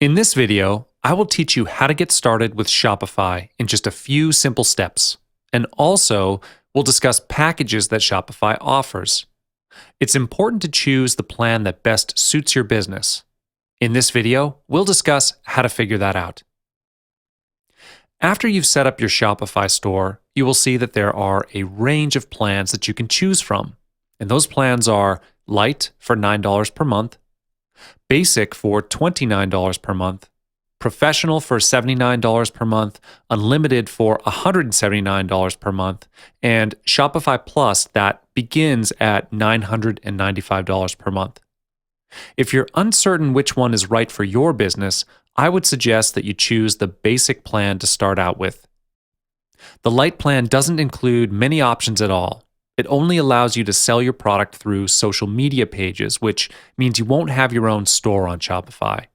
In this video, I will teach you how to get started with Shopify in just a few simple steps. And also, we'll discuss packages that Shopify offers. It's important to choose the plan that best suits your business. In this video, we'll discuss how to figure that out. After you've set up your Shopify store, you will see that there are a range of plans that you can choose from. And those plans are Lite for $9 per month, Basic for $29 per month, Professional for $79 per month, Unlimited for $179 per month, and Shopify Plus that begins at $995 per month. If you're uncertain which one is right for your business, I would suggest that you choose the basic plan to start out with. The Lite plan doesn't include many options at all. It only allows you to sell your product through social media pages, which means you won't have your own store on Shopify.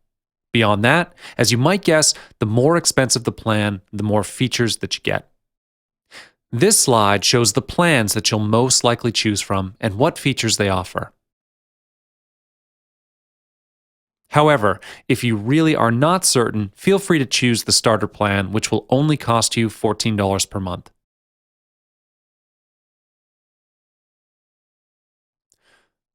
Beyond that, as you might guess, the more expensive the plan, the more features that you get. This slide shows the plans that you'll most likely choose from and what features they offer. However, if you really are not certain, feel free to choose the starter plan, which will only cost you $14 per month.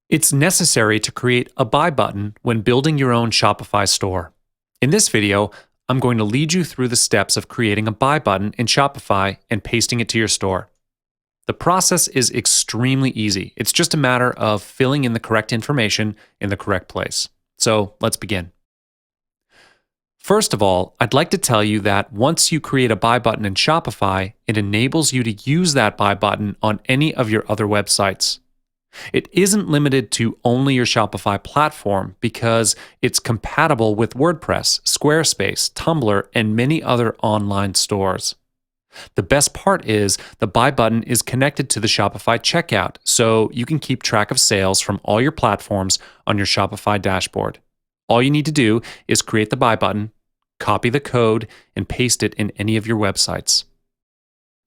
It's necessary to create a buy button when building your own Shopify store. In this video, I'm going to lead you through the steps of creating a buy button in Shopify and pasting it to your store. The process is extremely easy. It's just a matter of filling in the correct information in the correct place. So let's begin. First of all, I'd like to tell you that once you create a buy button in Shopify, it enables you to use that buy button on any of your other websites. It isn't limited to only your Shopify platform because it's compatible with WordPress, Squarespace, Tumblr, and many other online stores. The best part is the buy button is connected to the Shopify checkout, so you can keep track of sales from all your platforms on your Shopify dashboard. All you need to do is create the buy button, copy the code, and paste it in any of your websites.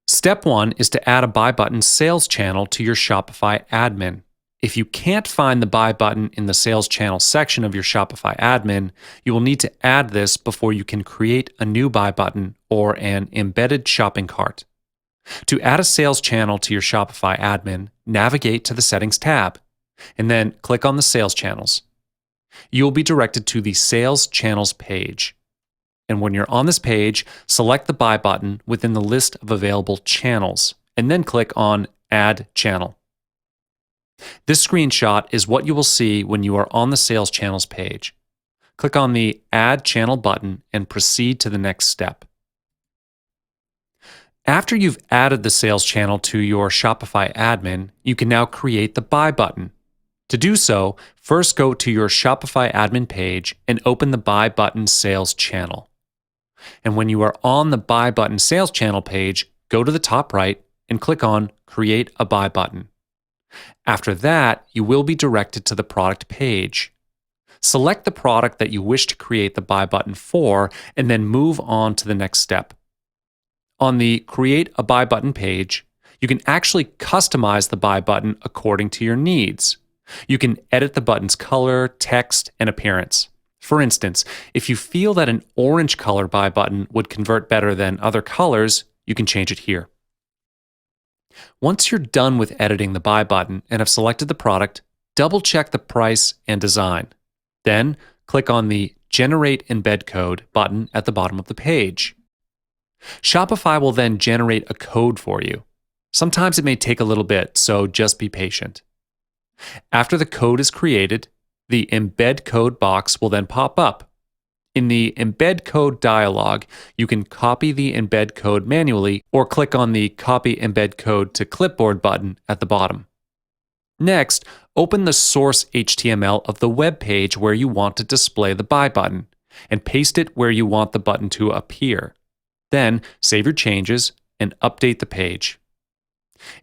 Step 1 is to add a buy button sales channel to your Shopify admin. If you can't find the buy button in the sales channel section of your Shopify admin, you will need to add this before you can create a new buy button or an embedded shopping cart. To add a sales channel to your Shopify admin, navigate to the Settings tab, and then click on the Sales Channels. You will be directed to the Sales Channels page. And when you're on this page, select the buy button within the list of available channels, and then click on Add Channel. This screenshot is what you will see when you are on the Sales Channels page. Click on the Add Channel button and proceed to the next step. After you've added the sales channel to your Shopify admin, you can now create the buy button. To do so, first go to your Shopify admin page and open the buy button sales channel. And when you are on the buy button sales channel page, go to the top right and click on Create a Buy Button. After that, you will be directed to the product page. Select the product that you wish to create the buy button for, and then move on to the next step. On the Create a Buy Button page, you can actually customize the buy button according to your needs. You can edit the button's color, text, and appearance. For instance, if you feel that an orange color buy button would convert better than other colors, you can change it here. Once you're done with editing the buy button and have selected the product, double-check the price and design. Then, click on the Generate Embed Code button at the bottom of the page. Shopify will then generate a code for you. Sometimes it may take a little bit, so just be patient. After the code is created, the Embed Code box will then pop up. In the Embed Code dialog, you can copy the embed code manually or click on the Copy Embed Code to Clipboard button at the bottom. Next, open the source HTML of the web page where you want to display the buy button and paste it where you want the button to appear. Then, save your changes and update the page.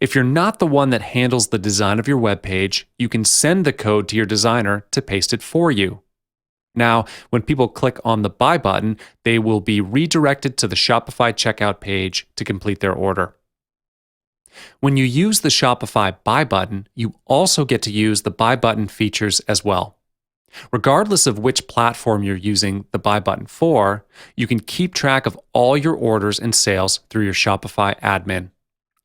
If you're not the one that handles the design of your web page, you can send the code to your designer to paste it for you. Now, when people click on the buy button, they will be redirected to the Shopify checkout page to complete their order. When you use the Shopify buy button, you also get to use the buy button features as well. Regardless of which platform you're using the buy button for, you can keep track of all your orders and sales through your Shopify admin.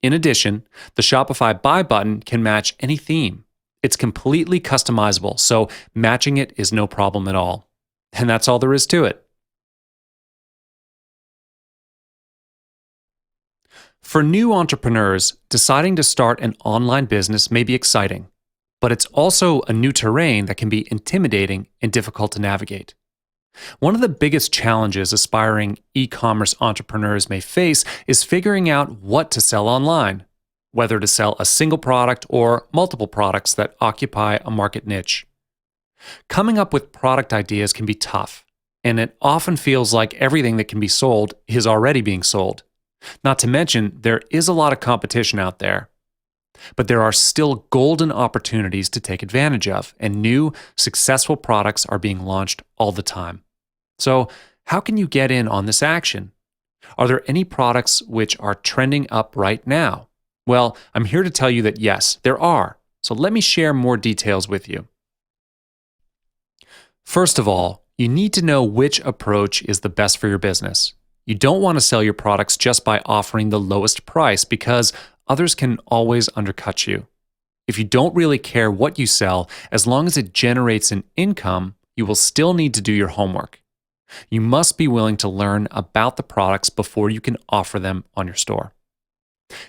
In addition, the Shopify buy button can match any theme. It's completely customizable, so matching it is no problem at all. And that's all there is to it. For new entrepreneurs, deciding to start an online business may be exciting, but it's also a new terrain that can be intimidating and difficult to navigate. One of the biggest challenges aspiring e-commerce entrepreneurs may face is figuring out what to sell online, whether to sell a single product or multiple products that occupy a market niche. Coming up with product ideas can be tough, and it often feels like everything that can be sold is already being sold. Not to mention, there is a lot of competition out there. But there are still golden opportunities to take advantage of, and new, successful products are being launched all the time. So, how can you get in on this action? Are there any products which are trending up right now? Well, I'm here to tell you that yes, there are. So let me share more details with you. First of all, you need to know which approach is the best for your business. You don't want to sell your products just by offering the lowest price because others can always undercut you. If you don't really care what you sell, as long as it generates an income, you will still need to do your homework. You must be willing to learn about the products before you can offer them on your store.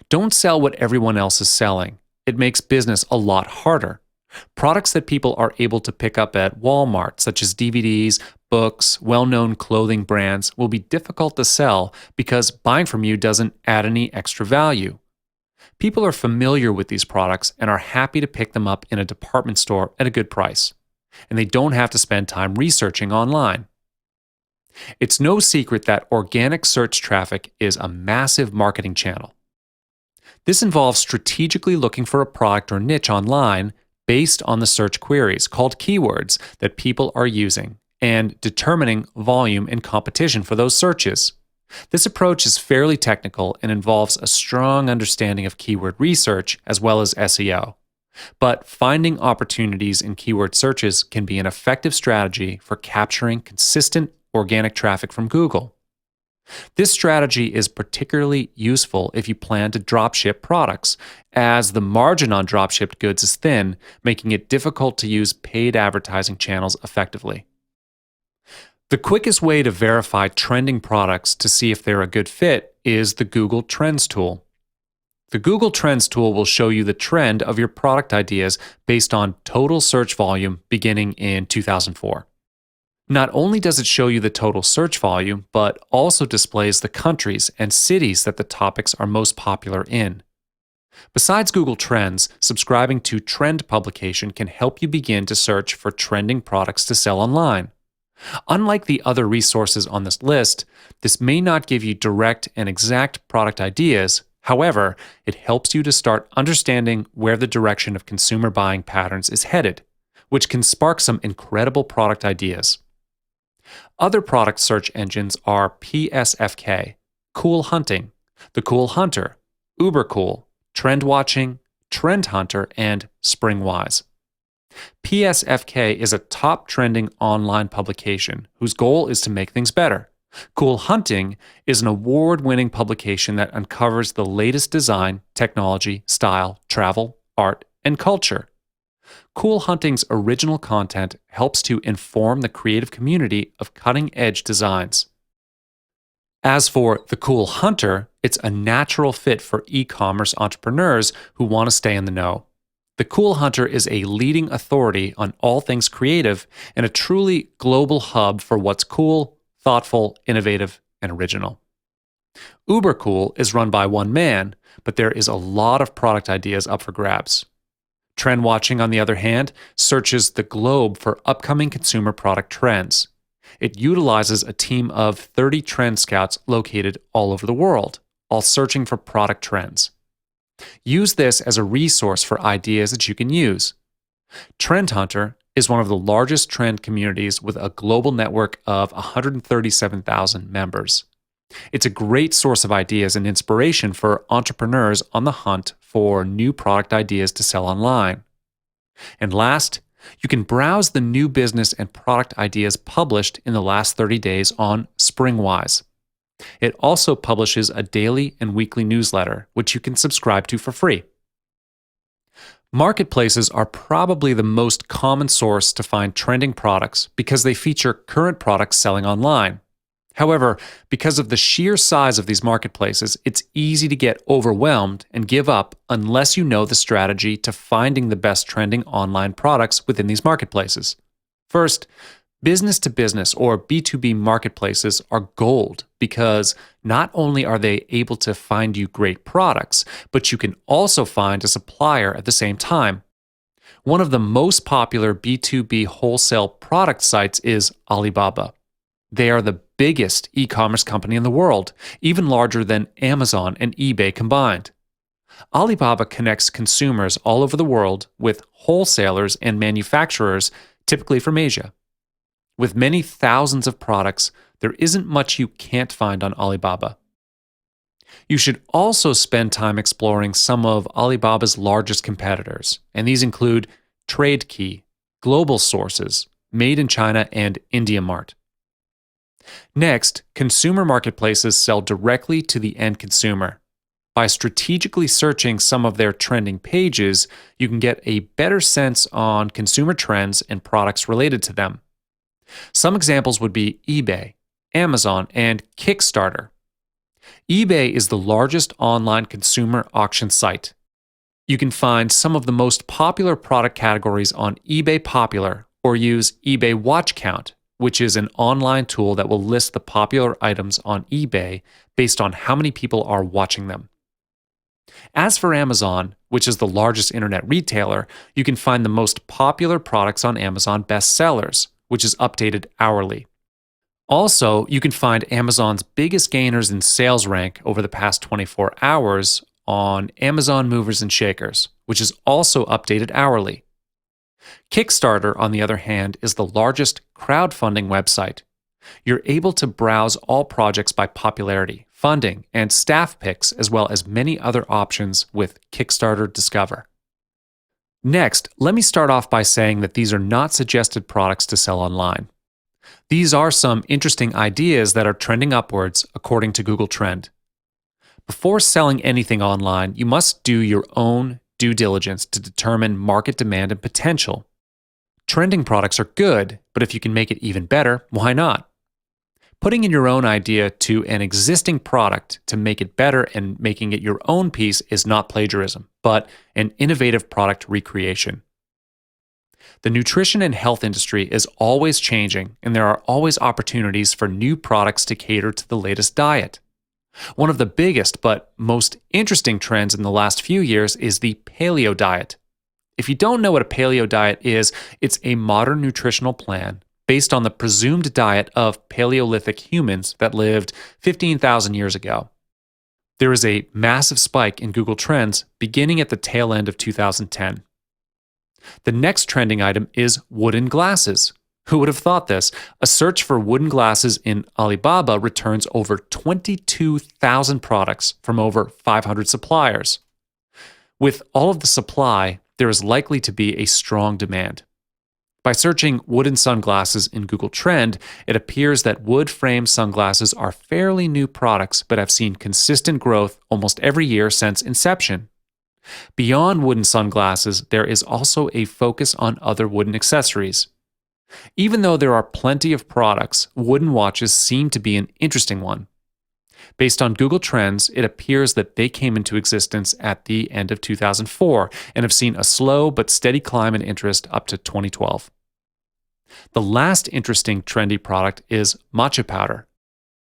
Don't sell what everyone else is selling. It makes business a lot harder. Products that people are able to pick up at Walmart, such as DVDs, books, well-known clothing brands, will be difficult to sell because buying from you doesn't add any extra value. People are familiar with these products and are happy to pick them up in a department store at a good price, and they don't have to spend time researching online. It's no secret that organic search traffic is a massive marketing channel. This involves strategically looking for a product or niche online based on the search queries, called keywords, that people are using, and determining volume and competition for those searches. This approach is fairly technical and involves a strong understanding of keyword research as well as SEO. But finding opportunities in keyword searches can be an effective strategy for capturing consistent organic traffic from Google. This strategy is particularly useful if you plan to dropship products, as the margin on dropshipped goods is thin, making it difficult to use paid advertising channels effectively. The quickest way to verify trending products to see if they're a good fit is the Google Trends tool. The Google Trends tool will show you the trend of your product ideas based on total search volume beginning in 2004. Not only does it show you the total search volume, but also displays the countries and cities that the topics are most popular in. Besides Google Trends, subscribing to Trend Publication can help you begin to search for trending products to sell online. Unlike the other resources on this list, this may not give you direct and exact product ideas. However, it helps you to start understanding where the direction of consumer buying patterns is headed, which can spark some incredible product ideas. Other product search engines are PSFK, Cool Hunting, The Cool Hunter, Ubercool, Trend Watching, Trend Hunter, and Springwise. PSFK is a top trending online publication whose goal is to make things better. Cool Hunting is an award-winning publication that uncovers the latest design, technology, style, travel, art, and culture. Cool Hunting's original content helps to inform the creative community of cutting-edge designs. As for The Cool Hunter, it's a natural fit for e-commerce entrepreneurs who want to stay in the know. The Cool Hunter is a leading authority on all things creative and a truly global hub for what's cool, thoughtful, innovative, and original. Ubercool is run by one man, but there is a lot of product ideas up for grabs. Trend Watching, on the other hand, searches the globe for upcoming consumer product trends. It utilizes a team of 30 trend scouts located all over the world, all searching for product trends. Use this as a resource for ideas that you can use. Trend Hunter is one of the largest trend communities with a global network of 137,000 members. It's a great source of ideas and inspiration for entrepreneurs on the hunt for new product ideas to sell online. And last, You can browse the new business and product ideas published in the last 30 days on Springwise. It also publishes a daily and weekly newsletter, which you can subscribe to for free. Marketplaces are probably the most common source to find trending products because they feature current products selling online. However, because of the sheer size of these marketplaces, it's easy to get overwhelmed and give up unless you know the strategy to finding the best trending online products within these marketplaces. First, business to business or B2B marketplaces are gold because not only are they able to find you great products, but you can also find a supplier at the same time. One of the most popular B2B wholesale product sites is Alibaba. They are the biggest e-commerce company in the world, even larger than Amazon and eBay combined. Alibaba connects consumers all over the world with wholesalers and manufacturers, typically from Asia. With many thousands of products, there isn't much you can't find on Alibaba. You should also spend time exploring some of Alibaba's largest competitors, and these include TradeKey, Global Sources, Made in China, and IndiaMart. Next, consumer marketplaces sell directly to the end consumer. By strategically searching some of their trending pages, you can get a better sense on consumer trends and products related to them. Some examples would be eBay, Amazon, and Kickstarter. eBay is the largest online consumer auction site. You can find some of the most popular product categories on eBay Popular or use eBay Watch Count, which is an online tool that will list the popular items on eBay based on how many people are watching them. As for Amazon, which is the largest internet retailer, you can find the most popular products on Amazon bestsellers, which is updated hourly. Also, you can find Amazon's biggest gainers in sales rank over the past 24 hours on Amazon Movers and Shakers, which is also updated hourly. Kickstarter, on the other hand, is the largest crowdfunding website. You're able to browse all projects by popularity, funding, and staff picks, as well as many other options with Kickstarter Discover. Next, let me start off by saying that these are not suggested products to sell online. These are some interesting ideas that are trending upwards according to Google Trend. Before selling anything online, you must do your own due diligence to determine market demand and potential. Trending products are good, but if you can make it even better, why not? Putting in your own idea to an existing product to make it better and making it your own piece is not plagiarism, but an innovative product recreation. The nutrition and health industry is always changing, and there are always opportunities for new products to cater to the latest diet. One of the biggest but most interesting trends in the last few years is the paleo diet. If you don't know what a paleo diet is, it's a modern nutritional plan based on the presumed diet of Paleolithic humans that lived 15,000 years ago. There is a massive spike in Google Trends beginning at the tail end of 2010. The next trending item is wooden glasses. Who would have thought this? A search for wooden glasses in Alibaba returns over 22,000 products from over 500 suppliers. With all of the supply, there is likely to be a strong demand. By searching wooden sunglasses in Google Trend, it appears that wood-framed sunglasses are fairly new products but have seen consistent growth almost every year since inception. Beyond wooden sunglasses, there is also a focus on other wooden accessories. Even though there are plenty of products, wooden watches seem to be an interesting one. Based on Google Trends, it appears that they came into existence at the end of 2004 and have seen a slow but steady climb in interest up to 2012. The last interesting trendy product is matcha powder.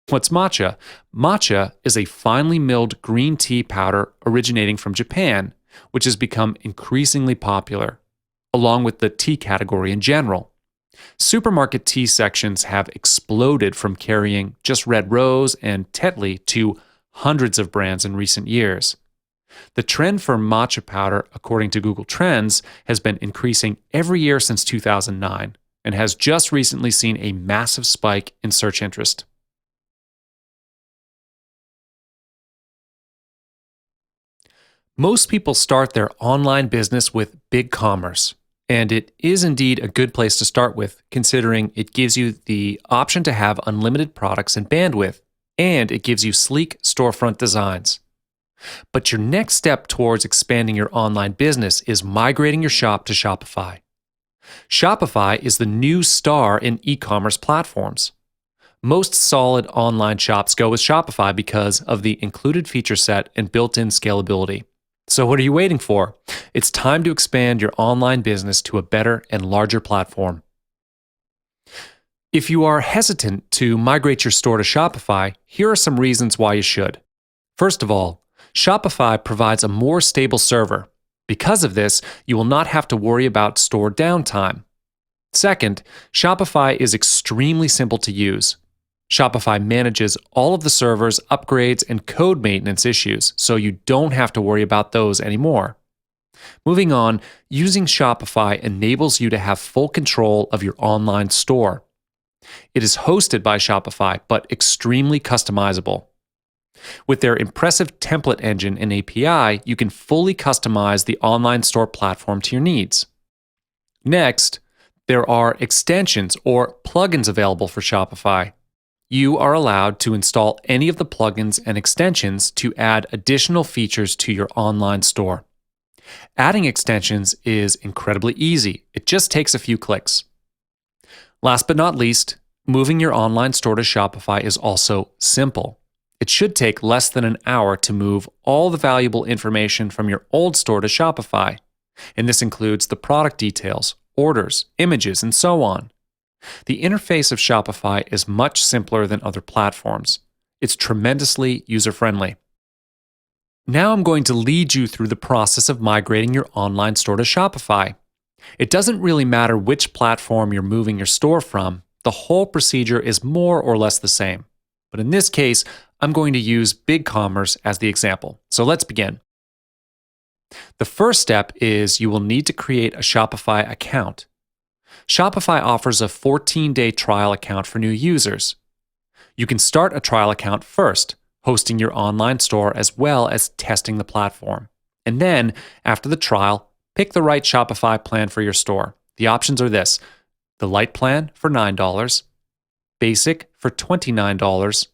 What's matcha? Matcha is a finely milled green tea powder originating from Japan, which has become increasingly popular, along with the tea category in general. Supermarket tea sections have exploded from carrying just Red Rose and Tetley to hundreds of brands in recent years. The trend for matcha powder, according to Google Trends, has been increasing every year since 2009 and has just recently seen a massive spike in search interest. Most people start their online business with BigCommerce, And it is indeed a good place to start with, considering it gives you the option to have unlimited products and bandwidth, and it gives you sleek storefront designs. But your next step towards expanding your online business is migrating your shop to Shopify. Shopify is the new star in e-commerce platforms. Most solid online shops go with Shopify because of the included feature set and built-in scalability. So what are you waiting for? It's time to expand your online business to a better and larger platform. If you are hesitant to migrate your store to Shopify, here are some reasons why you should. First of all, Shopify provides a more stable server. Because of this, you will not have to worry about store downtime. Second, Shopify is extremely simple to use. Shopify manages all of the servers, upgrades, and code maintenance issues, so you don't have to worry about those anymore. Moving on, using Shopify enables you to have full control of your online store. It is hosted by Shopify, but extremely customizable. With their impressive template engine and API, you can fully customize the online store platform to your needs. Next, there are extensions or plugins available for Shopify. You are allowed to install any of the plugins and extensions to add additional features to your online store. Adding extensions is incredibly easy. It just takes a few clicks. Last but not least, moving your online store to Shopify is also simple. It should take less than an hour to move all the valuable information from your old store to Shopify, and this includes the product details, orders, images, and so on. The interface of Shopify is much simpler than other platforms. It's tremendously user-friendly. Now I'm going to lead you through the process of migrating your online store to Shopify. It doesn't really matter which platform you're moving your store from, the whole procedure is more or less the same. But in this case, I'm going to use BigCommerce as the example. So let's begin. The first step is you will need to create a Shopify account. Shopify offers a 14-day trial account for new users. You can start a trial account first, hosting your online store as well as testing the platform. And then, after the trial, pick the right Shopify plan for your store. The options are this: the Lite plan for $9, Basic for $29,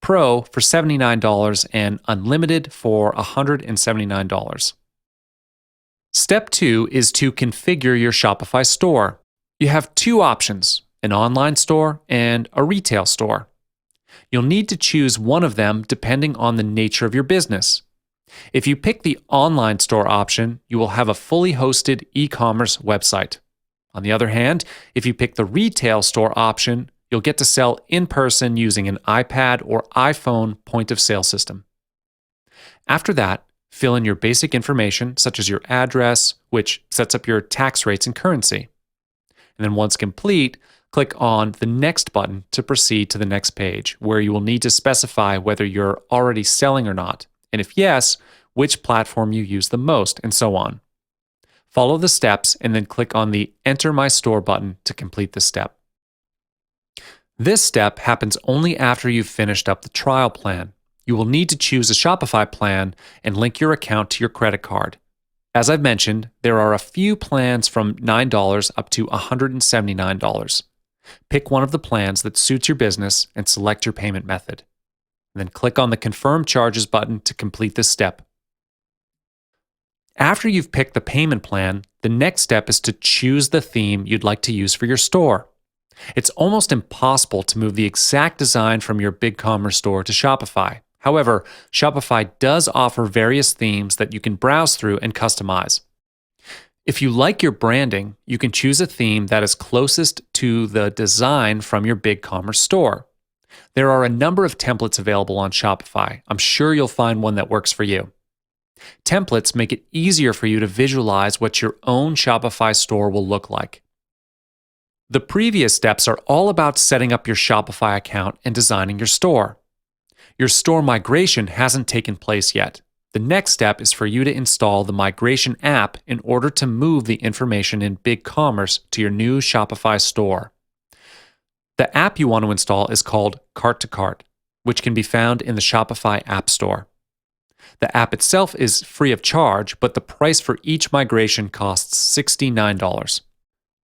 Pro for $79, and Unlimited for $179. Step 2 is to configure your Shopify store. You have two options, an online store and a retail store. You'll need to choose one of them depending on the nature of your business. If you pick the online store option, you will have a fully hosted e-commerce website. On the other hand, if you pick the retail store option, you'll get to sell in person using an iPad or iPhone point-of-sale system. After that, fill in your basic information, such as your address, which sets up your tax rates and currency. And then once complete, click on the Next button to proceed to the next page, where you will need to specify whether you're already selling or not, and if yes, which platform you use the most, and so on. Follow the steps and then click on the Enter My Store button to complete the step. This step happens only after you've finished up the trial plan. You will need to choose a Shopify plan and link your account to your credit card. As I've mentioned, there are a few plans from $9 up to $179. Pick one of the plans that suits your business and select your payment method. Then click on the Confirm Charges button to complete this step. After you've picked the payment plan, the next step is to choose the theme you'd like to use for your store. It's almost impossible to move the exact design from your BigCommerce store to Shopify. However, Shopify does offer various themes that you can browse through and customize. If you like your branding, you can choose a theme that is closest to the design from your BigCommerce store. There are a number of templates available on Shopify. I'm sure you'll find one that works for you. Templates make it easier for you to visualize what your own Shopify store will look like. The previous steps are all about setting up your Shopify account and designing your store. Your store migration hasn't taken place yet. The next step is for you to install the migration app in order to move the information in BigCommerce to your new Shopify store. The app you want to install is called Cart to Cart, which can be found in the Shopify App Store. The app itself is free of charge, but the price for each migration costs $69.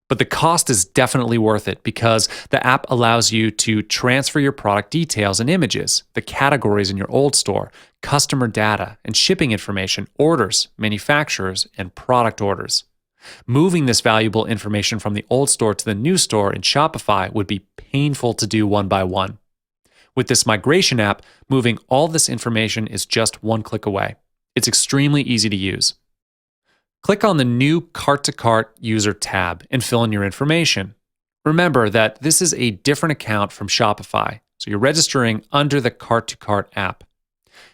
But the cost is definitely worth it because the app allows you to transfer your product details and images, the categories in your old store, customer data, and shipping information, orders, manufacturers, and product orders. Moving this valuable information from the old store to the new store in Shopify would be painful to do one by one. With this migration app, moving all this information is just one click away. It's extremely easy to use. Click on the new Cart-to-Cart User tab and fill in your information. Remember that this is a different account from Shopify, so you're registering under the Cart-to-Cart app.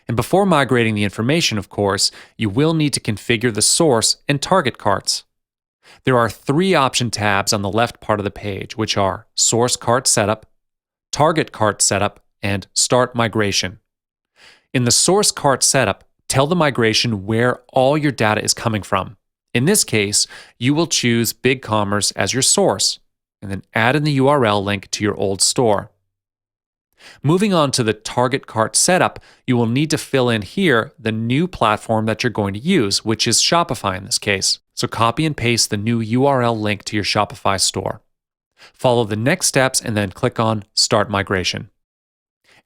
And before migrating the information, of course, you will need to configure the source and target carts. There are 3 option tabs on the left part of the page, which are Source Cart Setup, Target Cart Setup, and Start Migration. In the Source Cart Setup, tell the migration where all your data is coming from. In this case, you will choose BigCommerce as your source, and then add in the URL link to your old store. Moving on to the Target Cart Setup, you will need to fill in here the new platform that you're going to use, which is Shopify in this case. So copy and paste the new URL link to your Shopify store. Follow the next steps and then click on Start Migration.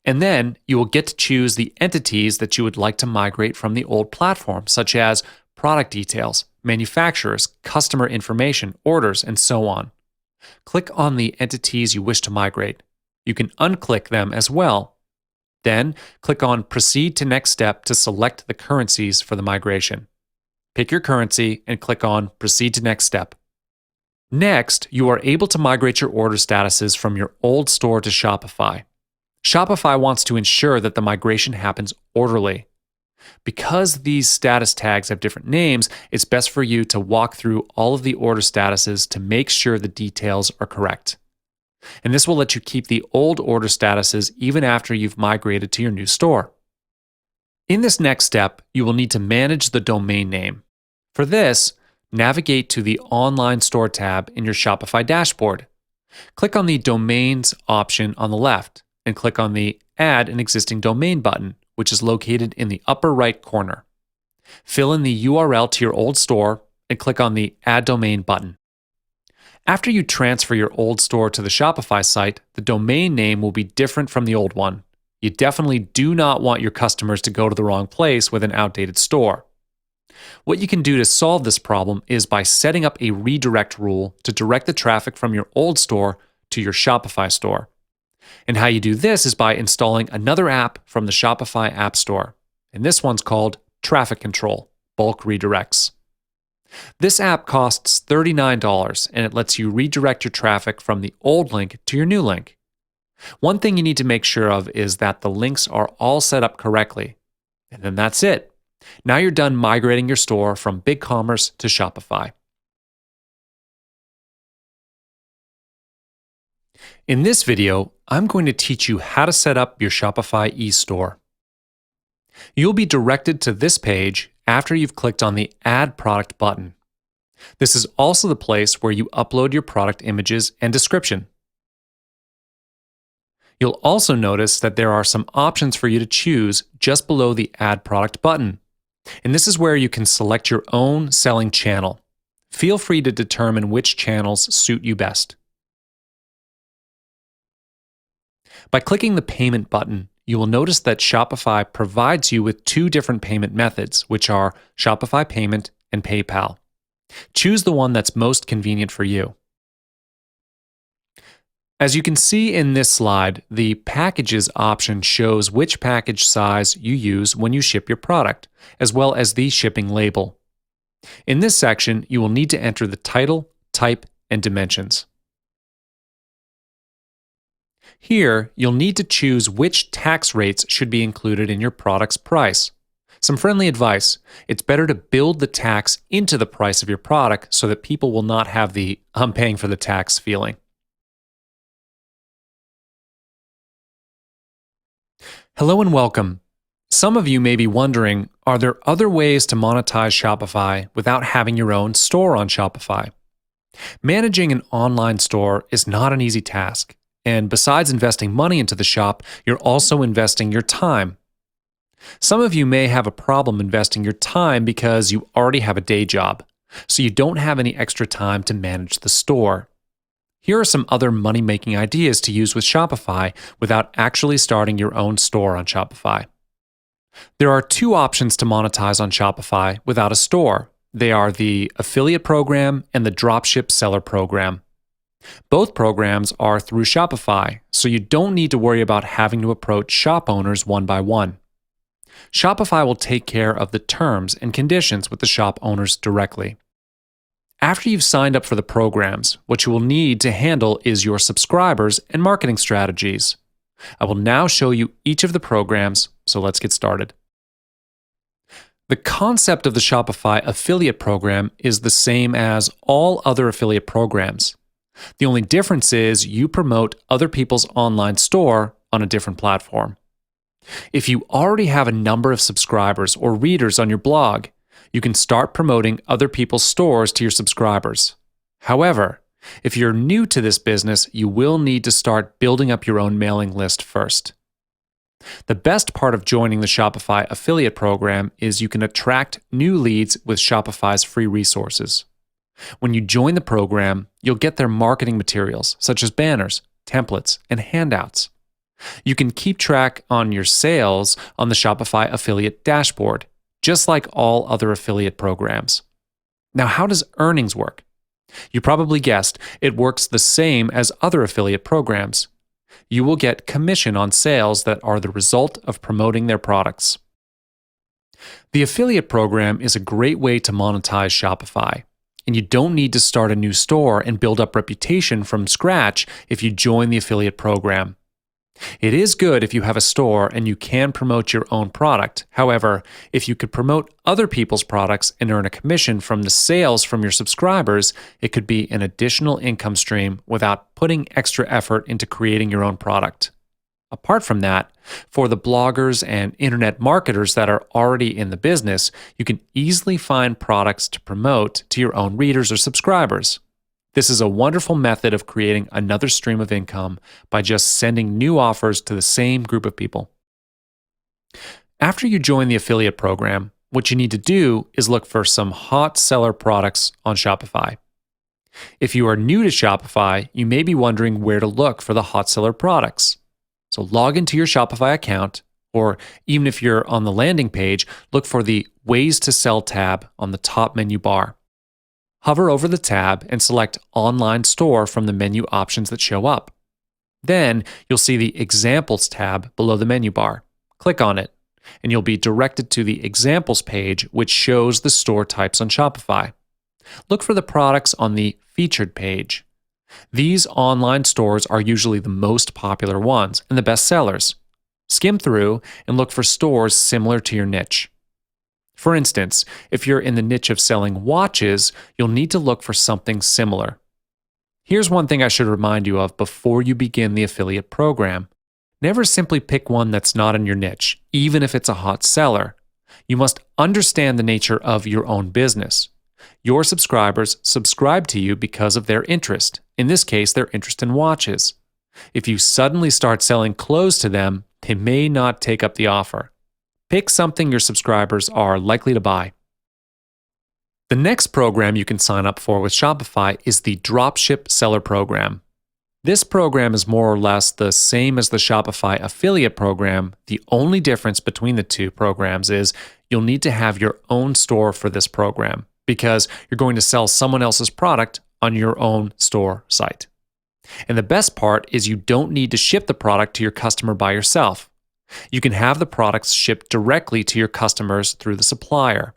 And then you will get to choose the entities that you would like to migrate from the old platform, such as product details, manufacturers, customer information, orders, and so on. Click on the entities you wish to migrate. You can unclick them as well. Then click on Proceed to Next Step to select the currencies for the migration. Pick your currency and click on Proceed to Next Step. Next, you are able to migrate your order statuses from your old store to Shopify. Shopify wants to ensure that the migration happens orderly. Because these status tags have different names, it's best for you to walk through all of the order statuses to make sure the details are correct. And this will let you keep the old order statuses even after you've migrated to your new store. In this next step, you will need to manage the domain name. For this, navigate to the Online Store tab in your Shopify dashboard. Click on the Domains option on the left and click on the Add an Existing Domain button, which is located in the upper right corner. Fill in the URL to your old store and click on the Add Domain button. After you transfer your old store to the Shopify site, the domain name will be different from the old one. You definitely do not want your customers to go to the wrong place with an outdated store. What you can do to solve this problem is by setting up a redirect rule to direct the traffic from your old store to your Shopify store. And how you do this is by installing another app from the Shopify App Store. And this one's called Traffic Control, Bulk Redirects. This app costs $39 and it lets you redirect your traffic from the old link to your new link. One thing you need to make sure of is that the links are all set up correctly. And then that's it. Now you're done migrating your store from BigCommerce to Shopify. In this video, I'm going to teach you how to set up your Shopify e-store. You'll be directed to this page after you've clicked on the Add Product button. This is also the place where you upload your product images and description. You'll also notice that there are some options for you to choose just below the Add Product button. And this is where you can select your own selling channel. Feel free to determine which channels suit you best. By clicking the Payment button, you will notice that Shopify provides you with 2 different payment methods, which are Shopify Payment and PayPal. Choose the one that's most convenient for you. As you can see in this slide, the Packages option shows which package size you use when you ship your product, as well as the shipping label. In this section, you will need to enter the title, type, and dimensions. Here, you'll need to choose which tax rates should be included in your product's price. Some friendly advice: it's better to build the tax into the price of your product so that people will not have the "I'm paying for the tax" feeling. Hello and welcome. Some of you may be wondering, are there other ways to monetize Shopify without having your own store on Shopify? Managing an online store is not an easy task. And besides investing money into the shop, you're also investing your time. Some of you may have a problem investing your time because you already have a day job, so you don't have any extra time to manage the store. Here are some other money-making ideas to use with Shopify without actually starting your own store on Shopify. There are two options to monetize on Shopify without a store. They are the affiliate program and the dropship seller program. Both programs are through Shopify, so you don't need to worry about having to approach shop owners one by one. Shopify will take care of the terms and conditions with the shop owners directly. After you've signed up for the programs, what you will need to handle is your subscribers and marketing strategies. I will now show you each of the programs, so let's get started. The concept of the Shopify affiliate program is the same as all other affiliate programs. The only difference is you promote other people's online store on a different platform. If you already have a number of subscribers or readers on your blog, you can start promoting other people's stores to your subscribers. However, if you're new to this business, you will need to start building up your own mailing list first. The best part of joining the Shopify affiliate program is you can attract new leads with Shopify's free resources. When you join the program, you'll get their marketing materials, such as banners, templates, and handouts. You can keep track on your sales on the Shopify affiliate dashboard, just like all other affiliate programs. Now, how does earnings work? You probably guessed it works the same as other affiliate programs. You will get commission on sales that are the result of promoting their products. The affiliate program is a great way to monetize Shopify, and you don't need to start a new store and build up reputation from scratch if you join the affiliate program. It is good if you have a store and you can promote your own product. However, if you could promote other people's products and earn a commission from the sales from your subscribers, it could be an additional income stream without putting extra effort into creating your own product. Apart from that, for the bloggers and internet marketers that are already in the business, you can easily find products to promote to your own readers or subscribers. This is a wonderful method of creating another stream of income by just sending new offers to the same group of people. After you join the affiliate program, what you need to do is look for some hot seller products on Shopify. If you are new to Shopify, you may be wondering where to look for the hot seller products. So log into your Shopify account, or even if you're on the landing page, look for the Ways to Sell tab on the top menu bar. Hover over the tab and select Online Store from the menu options that show up. Then you'll see the Examples tab below the menu bar. Click on it, and you'll be directed to the Examples page, which shows the store types on Shopify. Look for the products on the Featured page. These online stores are usually the most popular ones and the best sellers. Skim through and look for stores similar to your niche. For instance, if you're in the niche of selling watches, you'll need to look for something similar. Here's one thing I should remind you of before you begin the affiliate program. Never simply pick one that's not in your niche, even if it's a hot seller. You must understand the nature of your own business. Your subscribers subscribe to you because of their interest, in this case, their interest in watches. If you suddenly start selling clothes to them, they may not take up the offer. Pick something your subscribers are likely to buy. The next program you can sign up for with Shopify is the Dropship Seller Program. This program is more or less the same as the Shopify affiliate program. The only difference between the two programs is you'll need to have your own store for this program because you're going to sell someone else's product on your own store site. And the best part is you don't need to ship the product to your customer by yourself. You can have the products shipped directly to your customers through the supplier.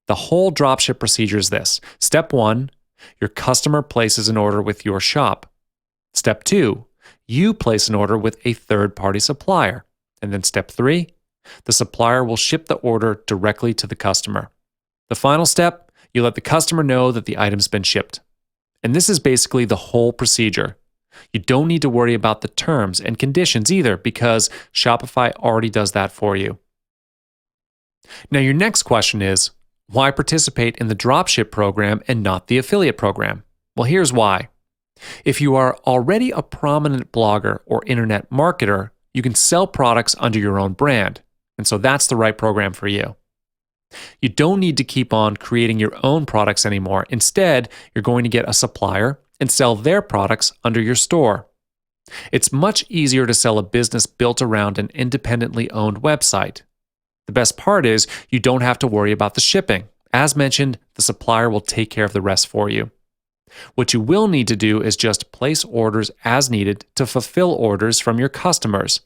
The whole dropship procedure is this. Step 1, your customer places an order with your shop. Step 2, you place an order with a third-party supplier. And then step 3, the supplier will ship the order directly to the customer. The final step, you let the customer know that the item's been shipped. And this is basically the whole procedure. You don't need to worry about the terms and conditions either because Shopify already does that for you. Now, your next question is, why participate in the dropship program and not the affiliate program? Well, here's why. If you are already a prominent blogger or internet marketer, you can sell products under your own brand. and so that's the right program for you. You don't need to keep on creating your own products anymore. Instead, you're going to get a supplier and sell their products under your store. It's much easier to sell a business built around an independently owned website. The best part is you don't have to worry about the shipping. As mentioned, the supplier will take care of the rest for you. What you will need to do is just place orders as needed to fulfill orders from your customers.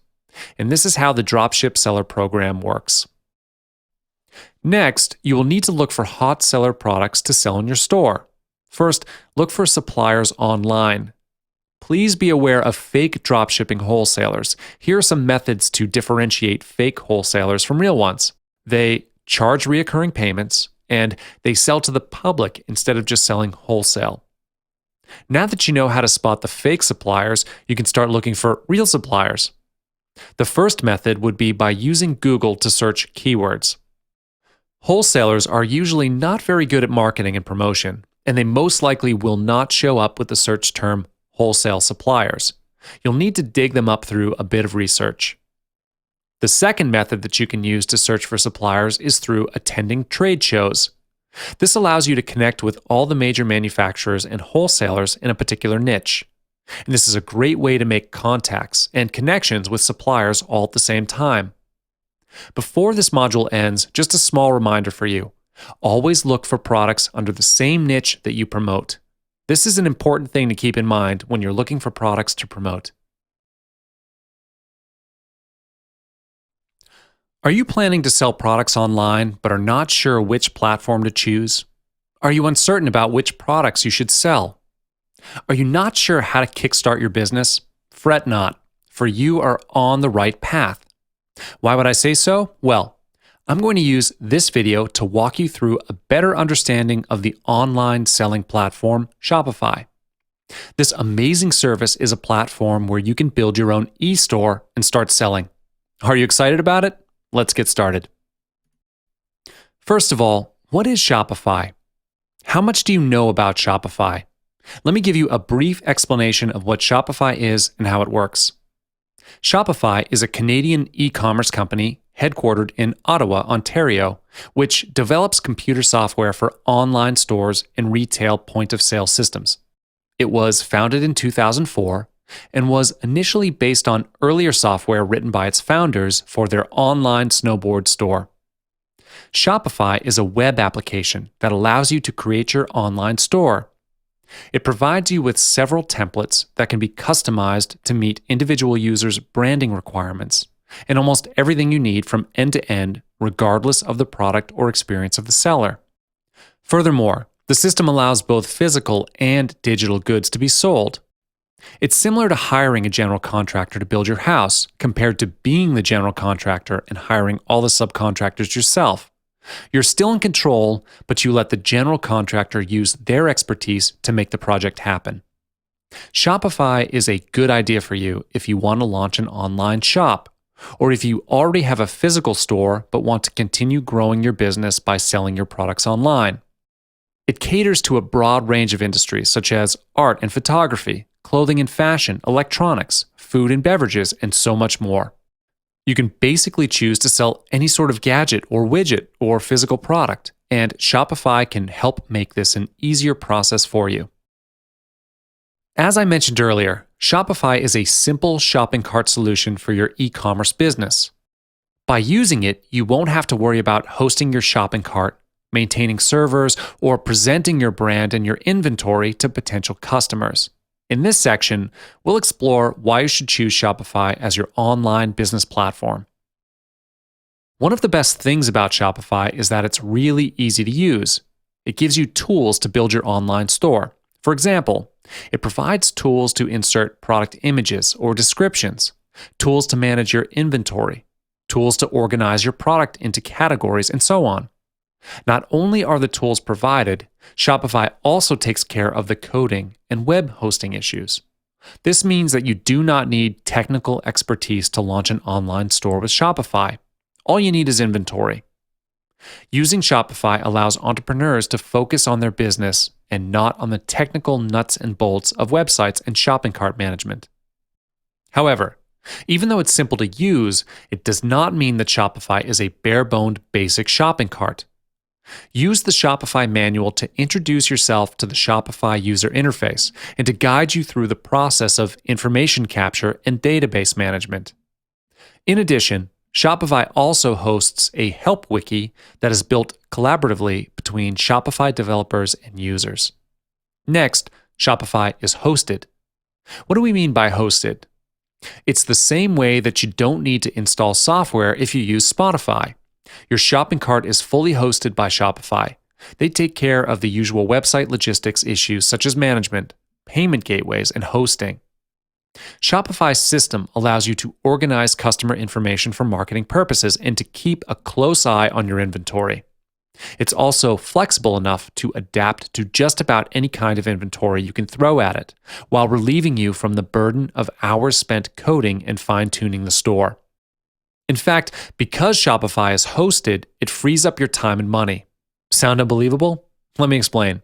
And this is how the Dropship Seller program works. Next, you will need to look for hot seller products to sell in your store. First, look for suppliers online. Please be aware of fake dropshipping wholesalers. Here are some methods to differentiate fake wholesalers from real ones. They charge recurring payments, and they sell to the public instead of just selling wholesale. Now that you know how to spot the fake suppliers, you can start looking for real suppliers. The first method would be by using Google to search keywords. Wholesalers are usually not very good at marketing and promotion, and they most likely will not show up with the search term wholesale suppliers. You'll need to dig them up through a bit of research. The second method that you can use to search for suppliers is through attending trade shows. This allows you to connect with all the major manufacturers and wholesalers in a particular niche. And this is a great way to make contacts and connections with suppliers all at the same time. Before this module ends, just a small reminder for you. Always look for products under the same niche that you promote. This is an important thing to keep in mind when you're looking for products to promote. Are you planning to sell products online but are not sure which platform to choose? Are you uncertain about which products you should sell? Are you not sure how to kickstart your business? Fret not, for you are on the right path. Why would I say so? Well, I'm going to use this video to walk you through a better understanding of the online selling platform, Shopify. This amazing service is a platform where you can build your own e-store and start selling. Are you excited about it? Let's get started. First of all, what is Shopify? How much do you know about Shopify? Let me give you a brief explanation of what Shopify is and how it works. Shopify is a Canadian e-commerce company headquartered in Ottawa, Ontario, which develops computer software for online stores and retail point-of-sale systems. It was founded in 2004 and was initially based on earlier software written by its founders for their online snowboard store. Shopify is a web application that allows you to create your online store. It provides you with several templates that can be customized to meet individual users' branding requirements, and almost everything you need from end to end, regardless of the product or experience of the seller. Furthermore, the system allows both physical and digital goods to be sold. It's similar to hiring a general contractor to build your house, compared to being the general contractor and hiring all the subcontractors yourself. You're still in control, but you let the general contractor use their expertise to make the project happen. Shopify is a good idea for you if you want to launch an online shop, or if you already have a physical store but want to continue growing your business by selling your products online. It caters to a broad range of industries such as art and photography, clothing and fashion, electronics, food and beverages, and so much more. You can basically choose to sell any sort of gadget or widget or physical product, and Shopify can help make this an easier process for you. As I mentioned earlier, Shopify is a simple shopping cart solution for your e-commerce business. By using it, you won't have to worry about hosting your shopping cart, maintaining servers, or presenting your brand and your inventory to potential customers. In this section, we'll explore why you should choose Shopify as your online business platform. One of the best things about Shopify is that it's really easy to use. It gives you tools to build your online store. For example, it provides tools to insert product images or descriptions, tools to manage your inventory, tools to organize your product into categories, and so on. Not only are the tools provided, Shopify also takes care of the coding and web hosting issues. This means that you do not need technical expertise to launch an online store with Shopify. All you need is inventory. Using Shopify allows entrepreneurs to focus on their business and not on the technical nuts and bolts of websites and shopping cart management. However, Even though it's simple to use, it does not mean that Shopify is a bare-boned basic shopping cart. Use the Shopify manual to introduce yourself to the Shopify user interface and to guide you through the process of information capture and database management. In addition, Shopify also hosts a help wiki that is built collaboratively between Shopify developers and users. Next, Shopify is hosted. What do we mean by hosted? It's the same way that you don't need to install software if you use Spotify. Your shopping cart is fully hosted by Shopify. They take care of the usual website logistics issues such as management, payment gateways, and hosting. Shopify's system allows you to organize customer information for marketing purposes and to keep a close eye on your inventory. It's also flexible enough to adapt to just about any kind of inventory you can throw at it, while relieving you from the burden of hours spent coding and fine-tuning the store. In fact, because Shopify is hosted, it frees up your time and money. Sound unbelievable? Let me explain.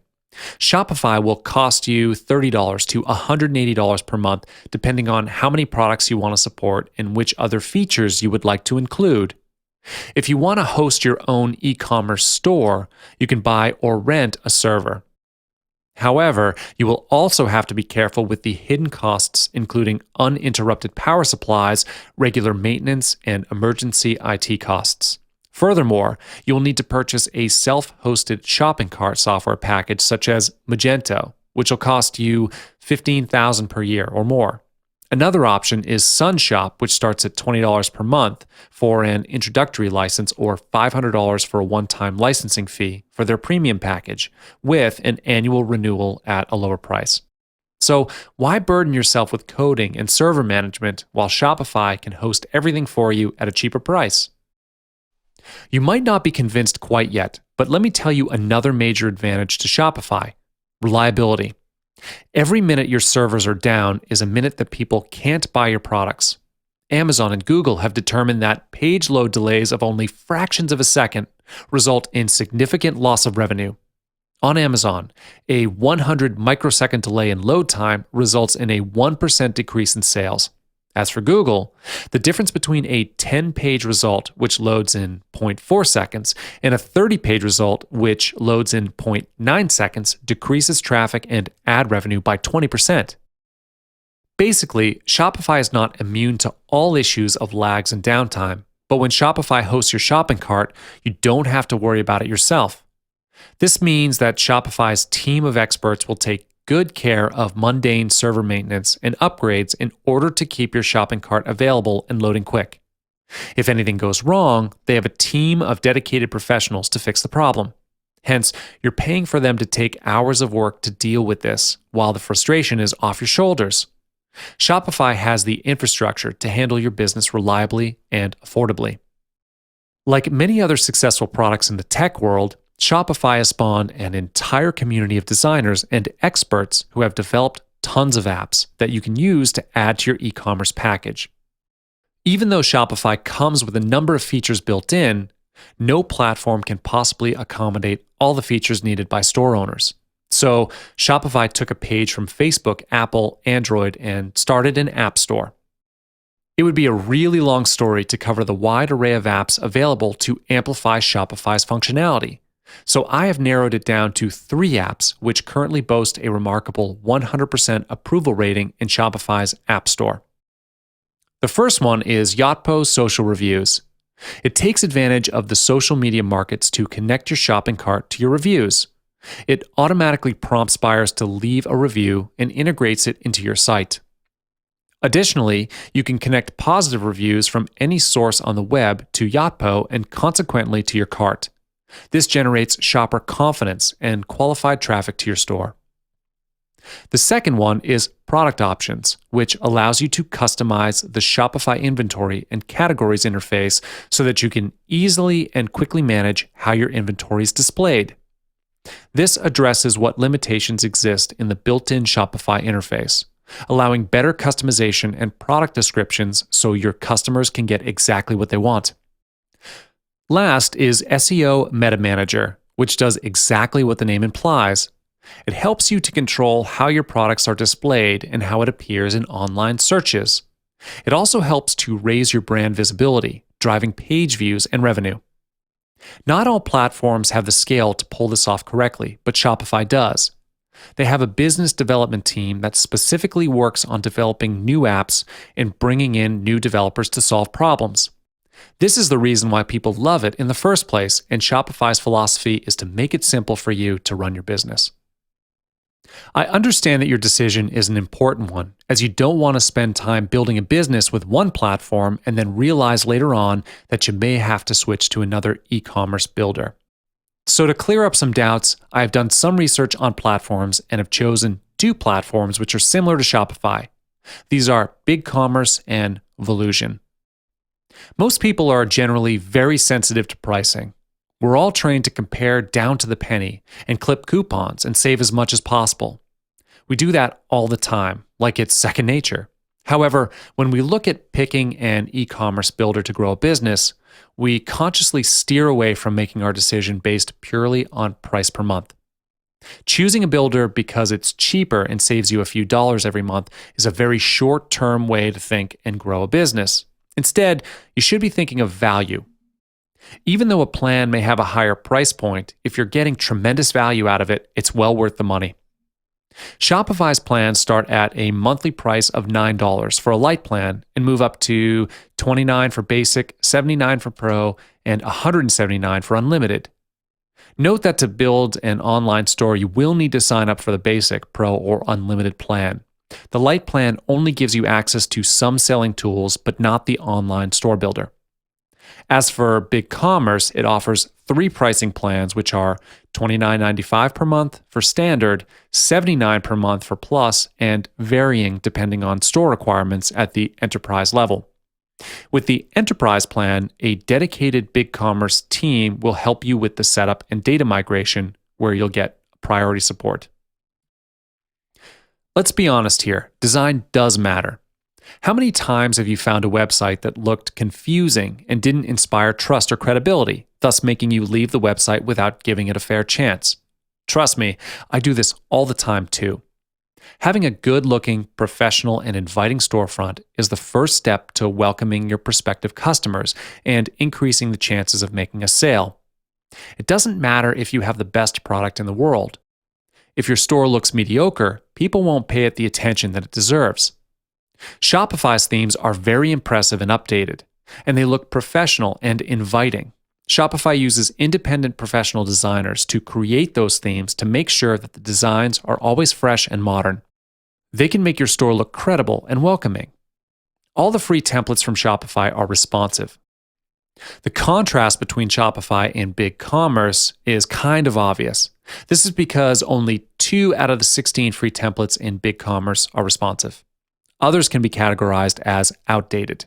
Shopify will cost you $30 to $180 per month, depending on how many products you want to support and which other features you would like to include. If you want to host your own e-commerce store, you can buy or rent a server. However, you will also have to be careful with the hidden costs, including uninterrupted power supplies, regular maintenance, and emergency IT costs. Furthermore, you will need to purchase a self-hosted shopping cart software package such as Magento, which will cost you $15,000 per year or more. Another option is SunShop, which starts at $20 per month for an introductory license or $500 for a one-time licensing fee for their premium package, with an annual renewal at a lower price. So why burden yourself with coding and server management while Shopify can host everything for you at a cheaper price? You might not be convinced quite yet, but let me tell you another major advantage to Shopify: reliability. Every minute your servers are down is a minute that people can't buy your products. Amazon and Google have determined that page load delays of only fractions of a second result in significant loss of revenue. On Amazon, a 100 microsecond delay in load time results in a 1% decrease in sales. As for Google, the difference between a 10-page result, which loads in 0.4 seconds, and a 30-page result, which loads in 0.9 seconds, decreases traffic and ad revenue by 20%. Basically, Shopify is not immune to all issues of lags and downtime, but when Shopify hosts your shopping cart, you don't have to worry about it yourself. This means that Shopify's team of experts will take good care of mundane server maintenance and upgrades in order to keep your shopping cart available and loading quick. If anything goes wrong, they have a team of dedicated professionals to fix the problem. Hence, you're paying for them to take hours of work to deal with this, while the frustration is off your shoulders. Shopify has the infrastructure to handle your business reliably and affordably. Like many other successful products in the tech world, Shopify has spawned an entire community of designers and experts who have developed tons of apps that you can use to add to your e-commerce package. Even though Shopify comes with a number of features built in, no platform can possibly accommodate all the features needed by store owners. So Shopify took a page from Facebook, Apple, Android, and started an app store. It would be a really long story to cover the wide array of apps available to amplify Shopify's functionality. So I have narrowed it down to 3 apps which currently boast a remarkable 100% approval rating in Shopify's App Store. The first one is Yotpo Social Reviews. It takes advantage of the social media markets to connect your shopping cart to your reviews. It automatically prompts buyers to leave a review and integrates it into your site. Additionally, you can connect positive reviews from any source on the web to Yotpo and consequently to your cart. This generates shopper confidence and qualified traffic to your store. The second one is Product Options, which allows you to customize the Shopify inventory and categories interface so that you can easily and quickly manage how your inventory is displayed. This addresses what limitations exist in the built-in Shopify interface, allowing better customization and product descriptions so your customers can get exactly what they want. Last is SEO Meta Manager, which does exactly what the name implies. It helps you to control how your products are displayed and how it appears in online searches. It also helps to raise your brand visibility, driving page views and revenue. Not all platforms have the scale to pull this off correctly, but Shopify does. They have a business development team that specifically works on developing new apps and bringing in new developers to solve problems. This is the reason why people love it in the first place, and Shopify's philosophy is to make it simple for you to run your business. I understand that your decision is an important one, as you don't want to spend time building a business with one platform and then realize later on that you may have to switch to another e-commerce builder. So to clear up some doubts, I have done some research on platforms and have chosen two platforms which are similar to Shopify. These are BigCommerce and Volusion. Most people are generally very sensitive to pricing. We're all trained to compare down to the penny and clip coupons and save as much as possible. We do that all the time, like it's second nature. However, when we look at picking an e-commerce builder to grow a business, we consciously steer away from making our decision based purely on price per month. Choosing a builder because it's cheaper and saves you a few dollars every month is a very short-term way to think and grow a business. Instead, you should be thinking of value. Even though a plan may have a higher price point, if you're getting tremendous value out of it, it's well worth the money. Shopify's plans start at a monthly price of $9 for a light plan and move up to $29 for basic, $79 for pro, and $179 for unlimited. Note that to build an online store, you will need to sign up for the basic, pro, or unlimited plan. The light plan only gives you access to some selling tools, but not the online store builder. As for BigCommerce, it offers three pricing plans, which are $29.95 per month for standard, $79 per month for plus, and varying depending on store requirements at the enterprise level. With the enterprise plan, a dedicated BigCommerce team will help you with the setup and data migration, where you'll get priority support. Let's be honest here, design does matter. How many times have you found a website that looked confusing and didn't inspire trust or credibility, thus making you leave the website without giving it a fair chance? Trust me, I do this all the time too. Having a good-looking, professional, and inviting storefront is the first step to welcoming your prospective customers and increasing the chances of making a sale. It doesn't matter if you have the best product in the world. If your store looks mediocre, people won't pay it the attention that it deserves. Shopify's themes are very impressive and updated, and they look professional and inviting. Shopify uses independent professional designers to create those themes to make sure that the designs are always fresh and modern. They can make your store look credible and welcoming. All the free templates from Shopify are responsive. The contrast between Shopify and BigCommerce is kind of obvious. This is because only 2 out of the 16 free templates in BigCommerce are responsive. Others can be categorized as outdated.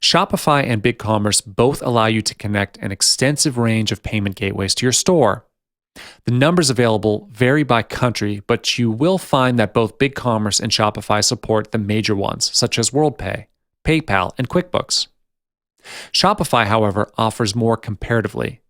Shopify and BigCommerce both allow you to connect an extensive range of payment gateways to your store. The numbers available vary by country, but you will find that both BigCommerce and Shopify support the major ones, such as WorldPay, PayPal, and QuickBooks. Shopify, however, offers more comparatively.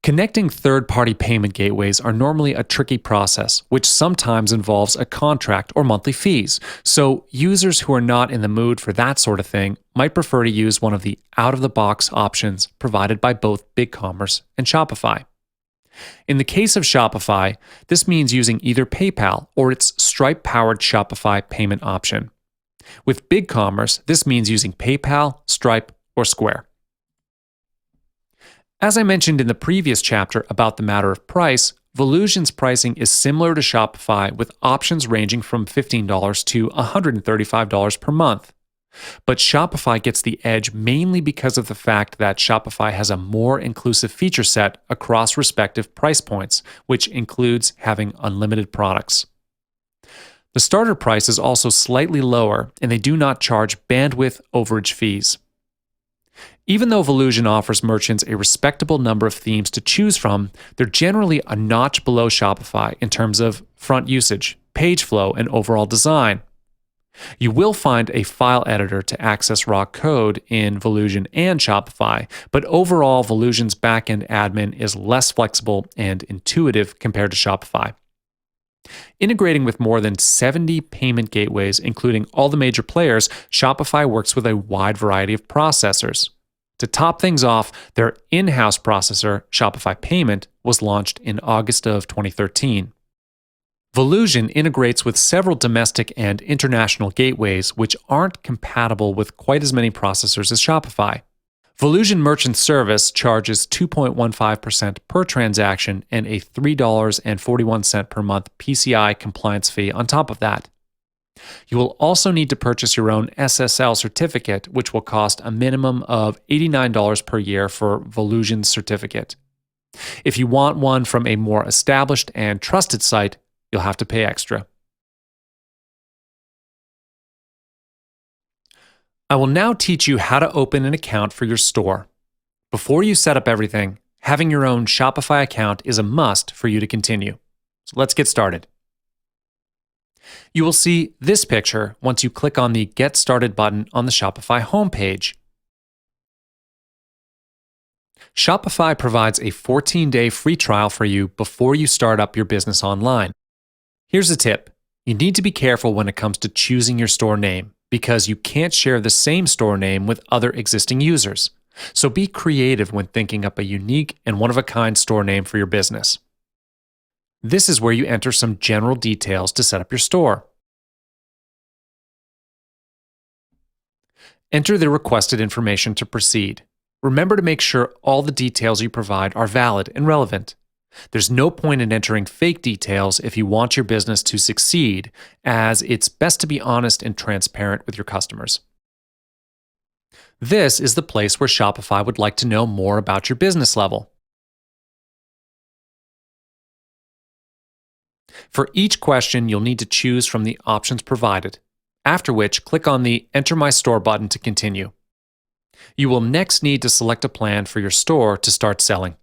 Connecting third-party payment gateways are normally a tricky process, which sometimes involves a contract or monthly fees. So users who are not in the mood for that sort of thing might prefer to use one of the out-of-the-box options provided by both BigCommerce and Shopify. In the case of Shopify, this means using either PayPal or its Stripe-powered Shopify payment option. With BigCommerce, this means using PayPal, Stripe, or Square. As I mentioned in the previous chapter about the matter of price, Volusion's pricing is similar to Shopify with options ranging from $15 to $135 per month. But Shopify gets the edge mainly because of the fact that Shopify has a more inclusive feature set across respective price points, which includes having unlimited products. The starter price is also slightly lower, and they do not charge bandwidth overage fees. Even though Volusion offers merchants a respectable number of themes to choose from, they're generally a notch below Shopify in terms of front usage, page flow, and overall design. You will find a file editor to access raw code in Volusion and Shopify, but overall, Volusion's backend admin is less flexible and intuitive compared to Shopify. Integrating with more than 70 payment gateways, including all the major players, Shopify works with a wide variety of processors. To top things off, their in-house processor, Shopify Payment, was launched in August of 2013. Volusion integrates with several domestic and international gateways which aren't compatible with quite as many processors as Shopify. Volusion Merchant Service charges 2.15% per transaction and a $3.41 per month PCI compliance fee on top of that. You will also need to purchase your own SSL certificate, which will cost a minimum of $89 per year for Volusion's certificate. If you want one from a more established and trusted site, you'll have to pay extra. I will now teach you how to open an account for your store. Before you set up everything, having your own Shopify account is a must for you to continue. So let's get started. You will see this picture once you click on the Get Started button on the Shopify homepage. Shopify provides a 14-day free trial for you before you start up your business online. Here's a tip. You need to be careful when it comes to choosing your store name because you can't share the same store name with other existing users. So be creative when thinking up a unique and one-of-a-kind store name for your business. This is where you enter some general details to set up your store. Enter the requested information to proceed. Remember to make sure all the details you provide are valid and relevant. There's no point in entering fake details if you want your business to succeed, as it's best to be honest and transparent with your customers. This is the place where Shopify would like to know more about your business level. For each question, you'll need to choose from the options provided, after which click on the Enter My Store button to continue. You will next need to select a plan for your store to start selling.